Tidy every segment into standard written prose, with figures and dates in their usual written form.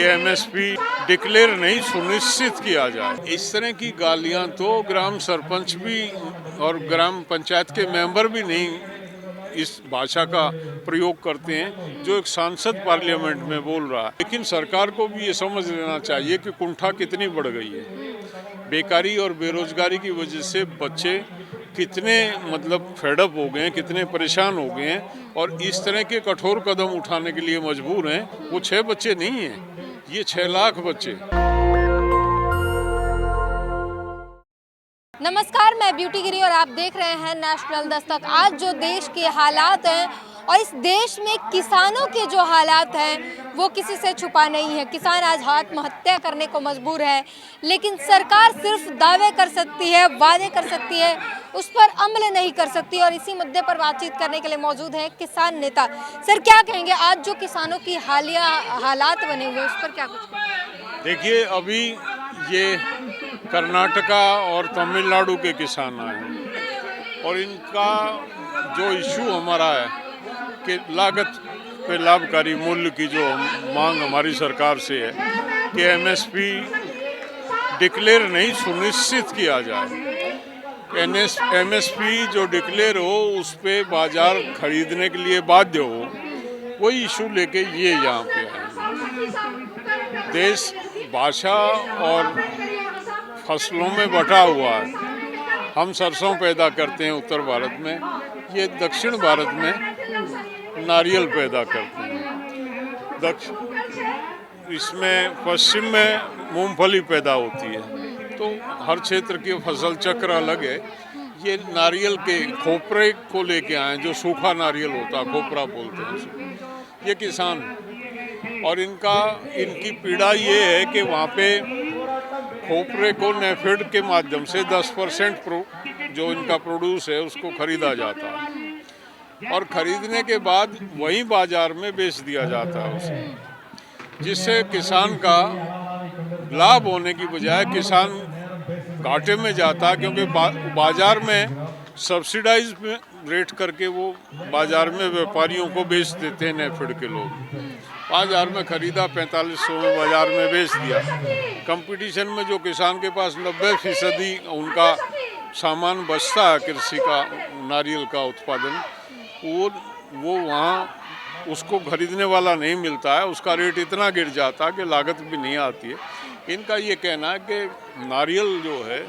MSP declare नहीं सुनिश्चित किया जाए। इस तरह की गालियां तो ग्राम सरपंच भी और ग्राम पंचायत के मेंबर भी नहीं इस भाषा का प्रयोग करते हैं जो एक सांसद पार्लियामेंट में बोल रहा है। लेकिन सरकार को भी ये समझ लेना चाहिए कि कुंठा कितनी बढ़ गई है। बेकारी और बेरोजगारी की वजह से बच्चे कितने फेडअप हो गए हैं, कितने परेशान हो गए हैं और इस तरह के कठोर कदम उठाने के लिए मजबूर हैं। वो 6 बच्चे नहीं हैं, ये 6 लाख बच्चे। नमस्कार, मैं ब्यूटी गिरी और आप देख रहे हैं नेशनल दस्तक। आज जो देश के हालात हैं और इस देश में किसानों के जो हालात हैं वो किसी से छुपा नहीं है। किसान आज आत्महत्या करने को मजबूर है, लेकिन सरकार सिर्फ दावे कर सकती है, वादे कर सकती है, उस पर अमल नहीं कर सकती। और इसी मुद्दे पर बातचीत करने के लिए मौजूद है किसान नेता। सर, क्या कहेंगे आज जो किसानों की हालिया हालात बने हुए उस पर क्या कुछ कहेंगे? देखिए, अभी ये कर्नाटका और तमिलनाडु के किसान आए और इनका जो इशू हमारा है कि लागत पे लाभकारी मूल्य की जो मांग हमारी सरकार से है कि एमएसपी डिक्लेयर नहीं सुनिश्चित किया जाए। एमएसपी जो डिक्लेयर हो उस पे बाजार खरीदने के लिए बाध्य हो, वही इशू लेके ये यहाँ पे आए। देश भाषा और फसलों में बटा हुआ है। हम सरसों पैदा करते हैं उत्तर भारत में, ये दक्षिण भारत में नारियल पैदा करते हैं। इसमें पश्चिम में मूंगफली पैदा होती है। तो हर क्षेत्र की फसल चक्र अलग है। ये नारियल के खोपरे को लेके आए, जो सूखा नारियल होता है, खोपरा बोलते हैं उसको। ये किसान और इनकी पीड़ा ये है कि वहाँ पे खोपरे को नेफेड के माध्यम से 10% जो इनका प्रोड्यूस है उसको खरीदा जाता है और खरीदने के बाद वही बाजार में बेच दिया जाता है उसे, जिससे किसान का लाभ होने की बजाय किसान घाटे में जाता है, क्योंकि बाजार में सब्सिडाइज रेट करके वो बाजार में व्यापारियों को बेच देते हैं। नेफेड के लोग 5,000 में खरीदा, 4500 में बाजार में बेच दिया। कंपटीशन में जो किसान के पास 90% उनका सामान बचता है कृषि का, नारियल का उत्पादन, वो वहाँ उसको खरीदने वाला नहीं मिलता है। उसका रेट इतना गिर जाता है कि लागत भी नहीं आती है। इनका ये कहना है कि नारियल जो है,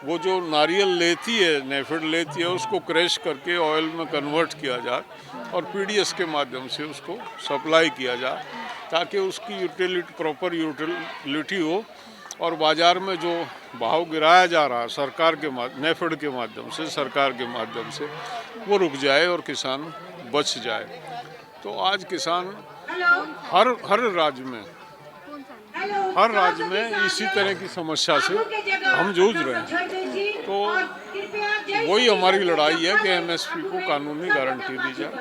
वो जो नारियल लेती है, नेफेड लेती है, उसको क्रैश करके ऑयल में कन्वर्ट किया जाए और पीडीएस के माध्यम से उसको सप्लाई किया जाए, ताकि उसकी प्रॉपर यूटिलिटी हो और बाज़ार में जो भाव गिराया जा रहा है सरकार के नेफेड के माध्यम से, सरकार के माध्यम से, वो रुक जाए और किसान बच जाए। तो आज किसान हर राज्य में इसी तरह की समस्या से हम जूझ रहे हैं। तो वही हमारी लड़ाई है कि एमएसपी को कानूनी गारंटी दी जाए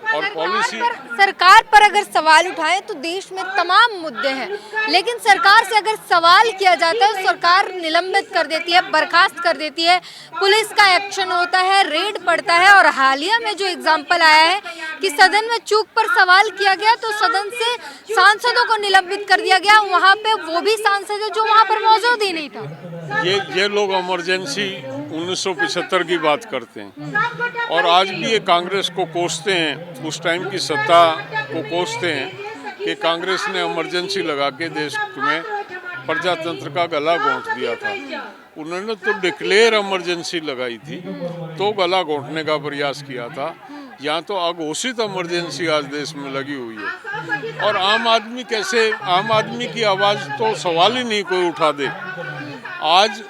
और पॉलिसी। सरकार पर अगर सवाल उठाएं तो देश में तमाम मुद्दे हैं, लेकिन सरकार से अगर सवाल किया जाता है सरकार निलंबित कर देती है, बर्खास्त कर देती है, पुलिस का एक्शन होता है, रेड पड़ता है। और हालिया में जो एग्जाम्पल आया है कि सदन में चूक पर सवाल किया गया तो सदन से सांसदों को निलंबित कर दिया गया। वहाँ पे वो भी सांसद है जो वहाँ पर मौजूद ही नहीं था। ये लोग इमरजेंसी 1975 की बात करते हैं और आज भी ये कांग्रेस को कोसते हैं, उस टाइम की सत्ता को कोसते हैं कि कांग्रेस ने इमरजेंसी लगा के देश में प्रजातंत्र का गला घोंट दिया था। उन्होंने तो डिक्लेयर इमरजेंसी लगाई थी, तो गला घोंटने का प्रयास किया था। यहाँ तो अघोषित इमरजेंसी आज देश में लगी हुई है और आम आदमी की आवाज़ तो सवाल ही नहीं कोई उठा दे। आज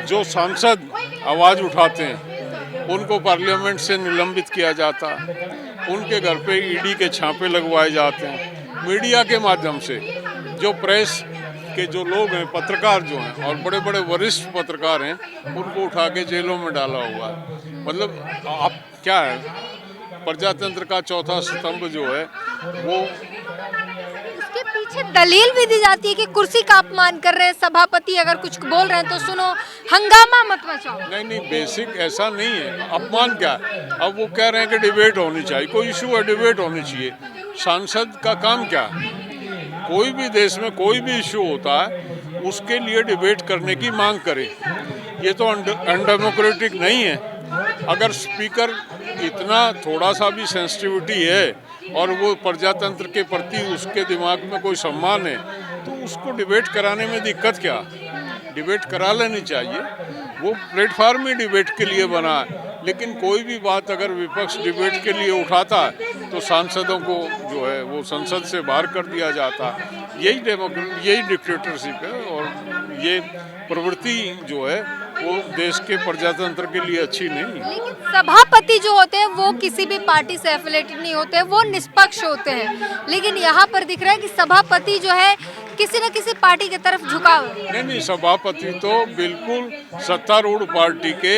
जो सांसद आवाज़ उठाते हैं उनको पार्लियामेंट से निलंबित किया जाता है, उनके घर पे ईडी के छापे लगवाए जाते हैं। मीडिया के माध्यम से जो प्रेस के जो लोग हैं, पत्रकार जो हैं और बड़े बड़े वरिष्ठ पत्रकार हैं, उनको उठा के जेलों में डाला हुआ है। मतलब आप क्या है, प्रजातंत्र का चौथा स्तंभ जो है वो उसके पीछे दलील भी दी जाती है कि कुर्सी का अपमान कर रहे हैं सभापति, अगर कुछ बोल रहे हैं तो सुनो, हंगामा मत मचाओ। नहीं, बेसिक ऐसा नहीं है। अपमान क्या है? अब वो कह रहे हैं कि डिबेट होनी चाहिए, कोई इशू है, डिबेट होनी चाहिए। सांसद का काम क्या है? कोई भी देश में कोई भी इशू होता है उसके लिए डिबेट करने की मांग करें। ये तो अनडेमोक्रेटिक नहीं है। अगर स्पीकर इतना थोड़ा सा भी सेंसिटिविटी है और वो प्रजातंत्र के प्रति उसके दिमाग में कोई सम्मान है तो उसको डिबेट कराने में दिक्कत क्या? डिबेट करा लेनी चाहिए। वो प्लेटफॉर्म ही डिबेट के लिए बना है। लेकिन कोई भी बात अगर विपक्ष डिबेट के लिए उठाता है तो सांसदों को जो है वो संसद से बाहर कर दिया जाता है। यही डिक्टेटरशिप है और ये प्रवृत्ति जो है वो देश के प्रजातंत्र के लिए अच्छी नहीं है। लेकिन सभापति जो होते हैं वो किसी भी पार्टी से एफिलेटेड नहीं होते, वो निष्पक्ष होते हैं। लेकिन यहाँ पर दिख रहा है कि सभापति जो है किसी न किसी पार्टी की तरफ झुका हुआ है। नहीं, सभापति तो बिल्कुल सत्तारूढ़ पार्टी के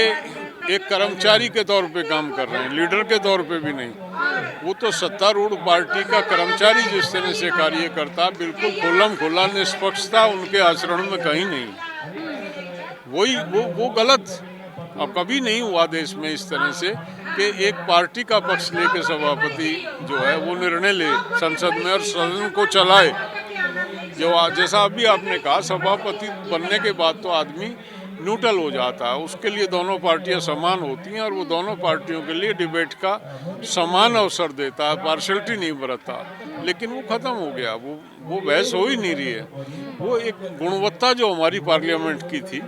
एक कर्मचारी के तौर पे काम कर रहे हैं, लीडर के तौर पे भी नहीं। वो तो सत्तारूढ़ पार्टी का कर्मचारी जिस तरह से कार्य करता, बिल्कुल खुल्लम खुल्ला निष्पक्षता उनके आचरण में कहीं नहीं। वो गलत अब कभी नहीं हुआ देश में इस तरह से कि एक पार्टी का पक्ष लेके सभापति जो है वो निर्णय ले संसद में और सदन को चलाए। जैसा अभी आपने कहा, सभापति बनने के बाद तो आदमी न्यूट्रल हो जाता है। उसके लिए दोनों पार्टियां समान होती हैं और वो दोनों पार्टियों के लिए डिबेट का समान अवसर देता है, पार्शलिटी नहीं बरतता। लेकिन वो खत्म हो गया, वो बहस हो ही नहीं रही है। वो एक गुणवत्ता जो हमारी पार्लियामेंट की थी,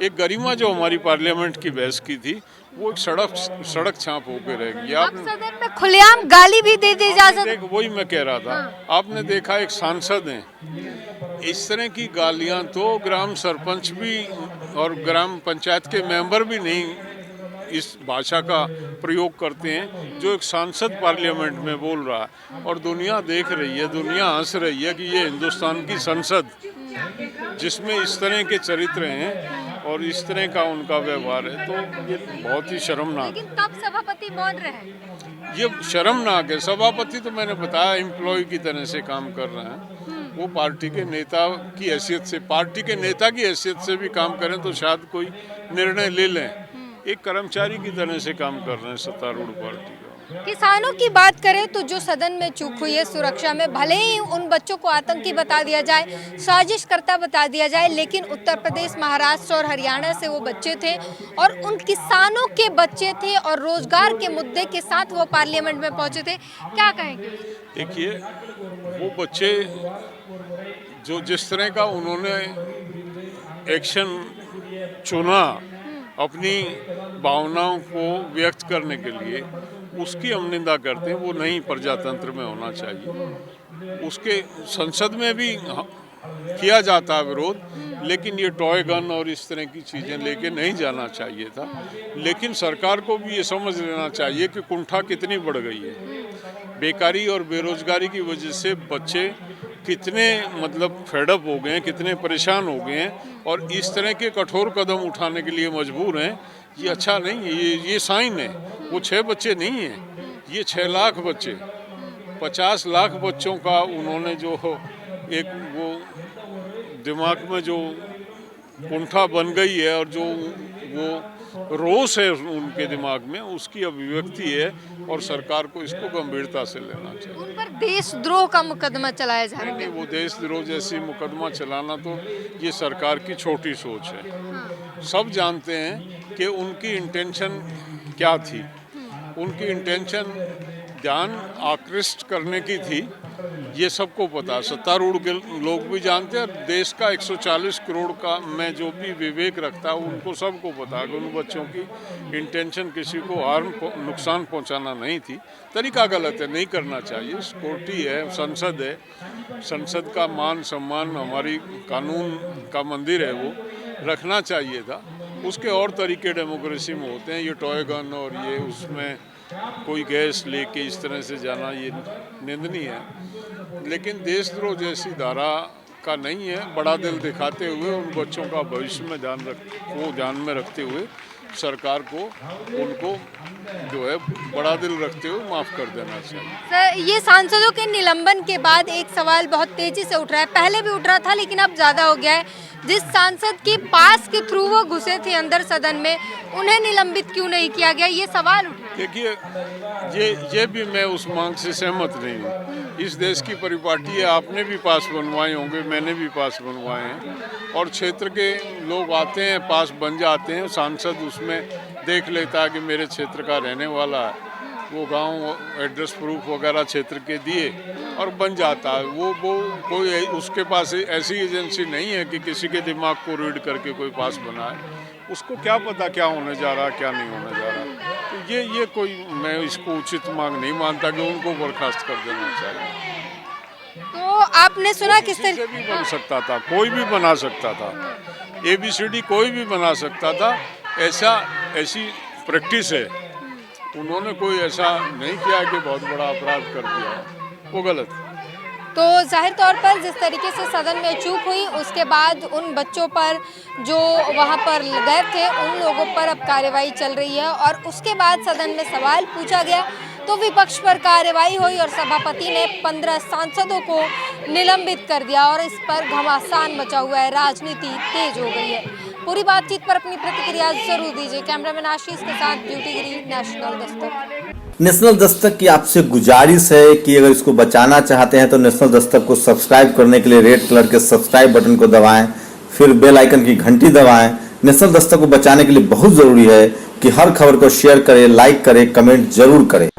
एक गरिमा जो हमारी पार्लियामेंट की बहस की थी, वो एक सड़क छाप होकर रह गई। अब सदन में खुलेआम गाली भी दे दी जा सकती। वही मैं कह रहा था। आपने देखा एक सांसद हैं, इस तरह की गालियां तो ग्राम सरपंच भी और ग्राम पंचायत के मेंबर भी नहीं इस भाषा का प्रयोग करते हैं जो एक सांसद पार्लियामेंट में बोल रहा है। और दुनिया देख रही है, दुनिया हंस रही है कि ये हिंदुस्तान की संसद जिसमें इस तरह के चरित्र हैं और इस तरह का उनका व्यवहार है, तो ये बहुत ही शर्मनाक। लेकिन तब सभापति मौन रहे। ये शर्मनाक है। सभापति तो मैंने बताया एम्प्लॉय की तरह से काम कर रहे हैं। वो पार्टी के नेता की हैसियत से, पार्टी के नेता की हैसियत से भी काम करें तो शायद कोई निर्णय ले लें। एक कर्मचारी की तरह से काम कर रहे हैं सत्तारूढ़ पार्टी का। किसानों की बात करें तो जो सदन में चूक हुई है सुरक्षा में, भले ही उन बच्चों को आतंकी बता दिया जाए, साजिशकर्ता बता दिया जाए, लेकिन उत्तर प्रदेश, महाराष्ट्र और हरियाणा से वो बच्चे थे और उन किसानों के बच्चे थे और रोजगार के मुद्दे के साथ वो पार्लियामेंट में पहुंचे थे। क्या कहेंगे? देखिए, वो बच्चे जो जिस तरह का उन्होंने एक्शन चुना अपनी भावनाओं को व्यक्त करने के लिए, उसकी हम निंदा करते हैं। वो नहीं प्रजातंत्र में होना चाहिए। उसके संसद में भी किया जाता है विरोध, लेकिन ये टॉय गन और इस तरह की चीज़ें लेके नहीं जाना चाहिए था। लेकिन सरकार को भी ये समझ लेना चाहिए कि कुंठा कितनी बढ़ गई है। बेकारी और बेरोजगारी की वजह से बच्चे कितने फेडअप हो गए हैं, कितने परेशान हो गए हैं और इस तरह के कठोर कदम उठाने के लिए मजबूर हैं। ये अच्छा नहीं है। ये साइन है। वो 6 बच्चे नहीं हैं, ये 6 लाख बच्चे, 50 लाख बच्चों का उन्होंने जो एक वो दिमाग में जो कुंठा बन गई है और जो वो रोष है उनके दिमाग में, उसकी अभिव्यक्ति है और सरकार को इसको गंभीरता से लेना चाहिए। उन पर देशद्रोह का मुकदमा चलाया जा रहा है। वो देशद्रोह जैसी मुकदमा चलाना तो ये सरकार की छोटी सोच है। सब जानते हैं कि उनकी इंटेंशन क्या थी। उनकी इंटेंशन ध्यान आकृष्ट करने की थी, ये सबको पता। सत्तारूढ़ के लोग भी जानते हैं और देश का 140 करोड़ का में जो भी विवेक रखता है उनको सबको पता कि उन बच्चों की इंटेंशन किसी को नुकसान पहुंचाना नहीं थी। तरीका गलत है, नहीं करना चाहिए। कोर्टी है, संसद है, संसद का मान सम्मान, हमारी कानून का मंदिर है, वो रखना चाहिए था। उसके और तरीके डेमोक्रेसी में होते हैं। ये टॉय गन और ये उसमें कोई गैस लेके इस तरह से जाना ये निंदनीय है। लेकिन देशद्रोह जैसी धारा का नहीं है। बड़ा दिल दिखाते हुए उन बच्चों का भविष्य में ध्यान में रखते हुए सरकार को उनको जो है बड़ा दिल रखते हुए माफ़ कर देना चाहिए। सर, ये सांसदों के निलंबन के बाद एक सवाल बहुत तेजी से उठ रहा है। पहले भी उठ रहा था लेकिन अब ज़्यादा हो गया है। जिस सांसद के पास के थ्रू वो घुसे थे अंदर सदन में, उन्हें निलंबित क्यों नहीं किया गया, ये सवाल उठ रहा है। देखिए, ये भी मैं उस मांग से सहमत नहीं हूँ। इस देश की परिपाटी है, आपने भी पास बनवाए होंगे, मैंने भी पास बनवाए हैं, और क्षेत्र के लोग आते हैं, पास बन जाते हैं, सांसद उसमें देख लेता है कि मेरे क्षेत्र का रहने वाला है, वो गांव एड्रेस प्रूफ वगैरह क्षेत्र के दिए और बन जाता है। वो कोई उसके पास ऐसी एजेंसी नहीं है कि किसी के दिमाग को रीड करके कोई पास बनाए। उसको क्या पता क्या होने जा रहा, क्या नहीं होने जा रहा। तो ये कोई, मैं इसको उचित मांग नहीं मानता कि उनको बर्खास्त कर देना चाहिए। तो आपने सुना किस किसी से भी बन सकता था, कोई भी बना सकता था, ABCD कोई भी बना सकता था, ऐसी प्रैक्टिस है। उन्होंने कोई ऐसा नहीं किया कि बहुत बड़ा अपराध कर दिया, वो गलत है। तो जाहिर तौर पर जिस तरीके से सदन में चूक हुई, उसके बाद उन बच्चों पर जो वहां पर गए थे उन लोगों पर अब कार्रवाई चल रही है, और उसके बाद सदन में सवाल पूछा गया तो विपक्ष पर कार्रवाई हुई और सभापति ने 15 सांसदों को निलंबित कर दिया और इस पर घमासान मचा हुआ है, राजनीति तेज हो गई है। पूरी बातचीत पर अपनी प्रतिक्रिया जरूर दीजिए। कैमरामैन आशीष के साथ ब्यूटी गिरी, नेशनल दस्तक। नेशनल दस्तक की आपसे गुजारिश है कि अगर इसको बचाना चाहते हैं तो नेशनल दस्तक को सब्सक्राइब करने के लिए रेड कलर के सब्सक्राइब बटन को दबाएं, फिर बेल आइकन की घंटी दबाएं। नेशनल दस्तक को बचाने के लिए बहुत जरूरी है कि हर खबर को शेयर करें, लाइक करें, कमेंट जरूर करें।